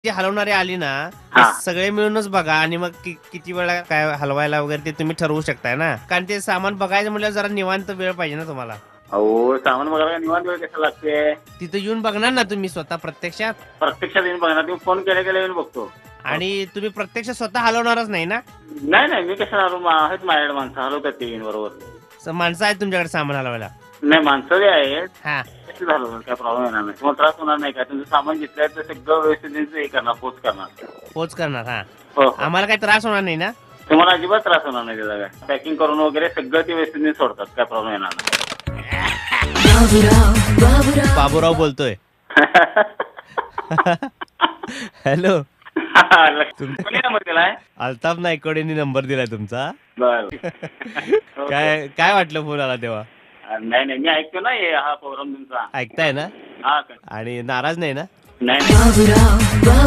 जी हलवणारी आली ना, ते हा. सगळे मिळूनच बघा आणि मग किती वेळा काय हलवायला वगैरे ते तुम्ही ठरवू शकताय ना. कारण ते सामान बघायचं म्हटलं जरा निवांत वेळ पाहिजे ना तुम्हाला. अहो सामान बघायला निवांत वेळ कसा लागते. तिथं येऊन बघणार ना तुम्ही स्वतः प्रत्यक्षात. प्रत्यक्षात येऊन बघणार, तुम्ही फोन केल्या येऊन बघतो. आणि तुम्ही प्रत्यक्ष स्वतः हलवणारच नाही ना. नाही नाही, मी कशा आहेत माझ्याकडे माणसं हलवतात ते येऊन बरोबर. माणसं आहेत तुमच्याकडे सामान हलवायला. नाही माणसं जे आहेत हा. ते झालं काय प्रॉब्लेम येणार नाही, तुम्हाला त्रास होणार नाही. काय तुमचं सामान घेतलंय तर सगळं व्यवस्थित हे करणार, पोच करणार. पोच करणार. हा. हो हो. आम्हाला काही त्रास होणार नाही ना. तुम्हाला अजिबात त्रास होणार नाही त्याचा. काय पॅकिंग करून वगैरे सगळं ते व्यवस्थित सोडतात, काय प्रॉब्लेम येणार नाही. बाबूराव बोलतोय. हॅलो. कोणी नंबर दिलाय? अल्ताफ नायकवडेंनी नंबर दिलाय तुमचा. बर. काय काय वाटलं फोन आला तेव्हा? नाही नाही, मी ऐकतो ना हा प्रोग्राम तुमचा. ऐकताय ना हा. आणि नाराज नाही ना? नाही नाही.